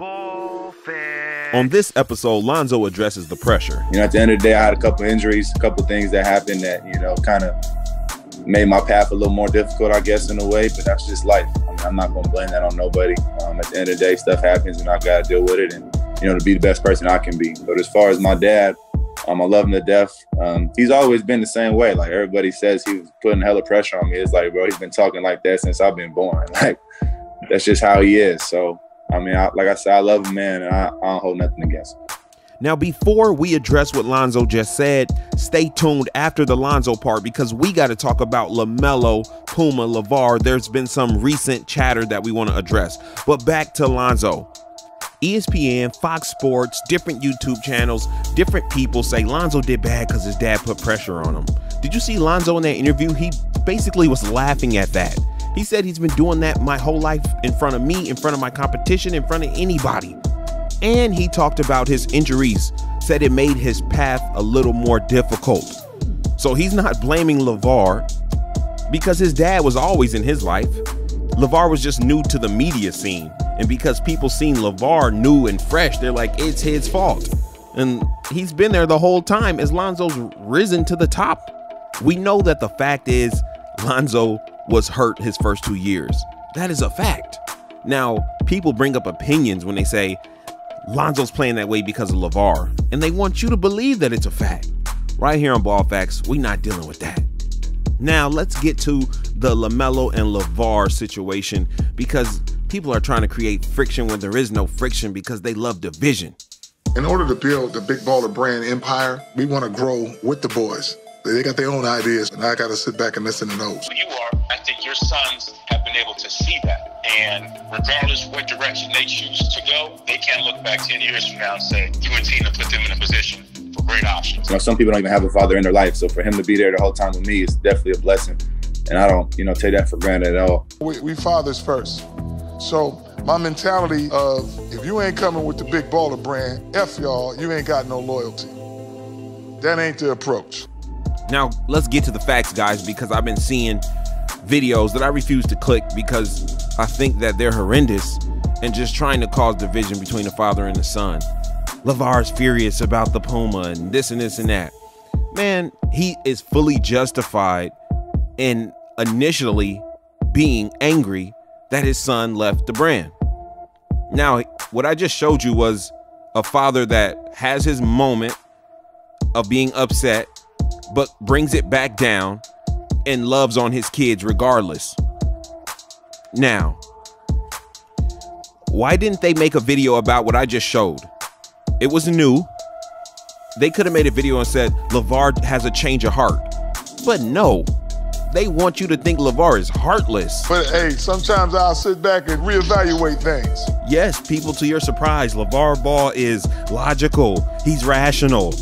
On this episode, Lonzo addresses the pressure. At the end of the day, I had a couple injuries, a couple things that happened that, kind of made my path a little more difficult, I guess, in a way, but that's just life. I'm not going to blame that on nobody. At the end of the day, stuff happens and I got to deal with it and, to be the best person I can be. But as far as my dad, I love him to death. He's always been the same way. Like everybody says he was putting hella pressure on me. It's like, bro, he's been talking like that since I've been born. Like, that's just how he is. So, like I said, I love him, man, and I don't hold nothing against him. Now, before we address what Lonzo just said, stay tuned after the Lonzo part because we got to talk about Lamelo, Puma, Lavar. There's been some recent chatter that we want to address. But back to Lonzo. ESPN, Fox Sports, different YouTube channels, different people say Lonzo did bad because his dad put pressure on him. Did you see Lonzo in that interview? He basically was laughing at that. He said he's been doing that my whole life in front of me, in front of my competition, in front of anybody. And he talked about his injuries, said it made his path a little more difficult. So he's not blaming Lavar because his dad was always in his life. Lavar was just new to the media scene. And because people seen Lavar new and fresh, they're like, it's his fault. And he's been there the whole time as Lonzo's risen to the top. We know that the fact is Lonzo was hurt his first 2 years. That is a fact. Now, people bring up opinions when they say Lonzo's playing that way because of Lavar, and they want you to believe that it's a fact. Right here on Ball Facts, we're not dealing with that. Now, let's get to the Lamelo and Lavar situation because people are trying to create friction when there is no friction because they love division. In order to build the Big Baller brand empire, we want to grow with the boys. They got their own ideas, and I got to sit back and listen to those. You are. I think your sons have been able to see that. And regardless what direction they choose to go, they can't look back 10 years from now and say, you and Tina put them in a position for great options. Some people don't even have a father in their life. So for him to be there the whole time with me is definitely a blessing. And I don't, take that for granted at all. We fathers first. So my mentality of, if you ain't coming with the Big Baller brand, F y'all, you ain't got no loyalty. That ain't the approach. Now, let's get to the facts, guys, because I've been seeing videos that I refuse to click because I think that they're horrendous and just trying to cause division between the father and the son. Lavar's furious about the Puma and this and this and that. Man, he is fully justified in initially being angry that his son left the brand. Now, what I just showed you was a father that has his moment of being upset, but brings it back down and loves on his kids regardless. Now, why didn't they make a video about what I just showed? It was new. They could have made a video and said Lavar has a change of heart. But no, they want you to think Lavar is heartless. But hey, sometimes I'll sit back and reevaluate things. Yes, people, to your surprise, Lavar Ball is logical. He's rational.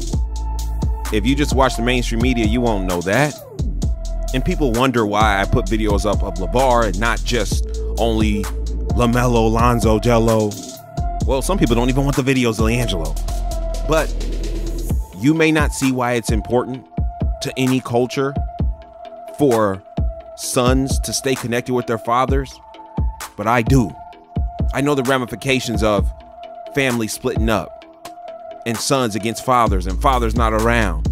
If you just watch the mainstream media, you won't know that. And people wonder why I put videos up of Lavar and not just only Lamelo, Lonzo, Jello. Well, some people don't even want the videos of Angelo. But you may not see why it's important to any culture for sons to stay connected with their fathers, but I do. I know the ramifications of families splitting up and sons against fathers and fathers not around.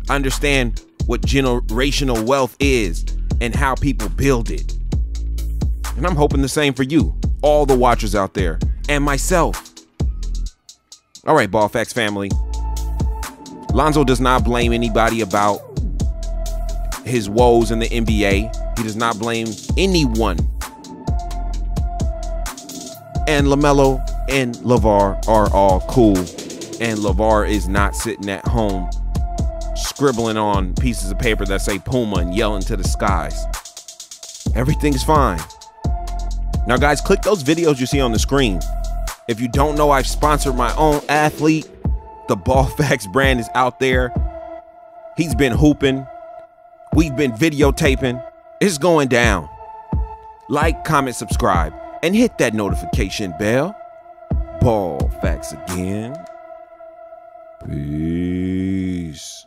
I understand what generational wealth is and how people build it. And I'm hoping the same for you, all the watchers out there, and myself. All right, Ball Facts family. Lonzo does not blame anybody about his woes in the NBA. He does not blame anyone. And Lamelo and Lavar are all cool. And Lavar is not sitting at home scribbling on pieces of paper that say Puma and yelling to the skies. Everything's fine. Now, guys, click those videos you see on the screen. If you don't know, I've sponsored my own athlete. The Ball Facts brand is out there. He's been hooping. We've been videotaping. It's going down. Like, comment, subscribe, and hit that notification bell. Ball Facts again. Peace.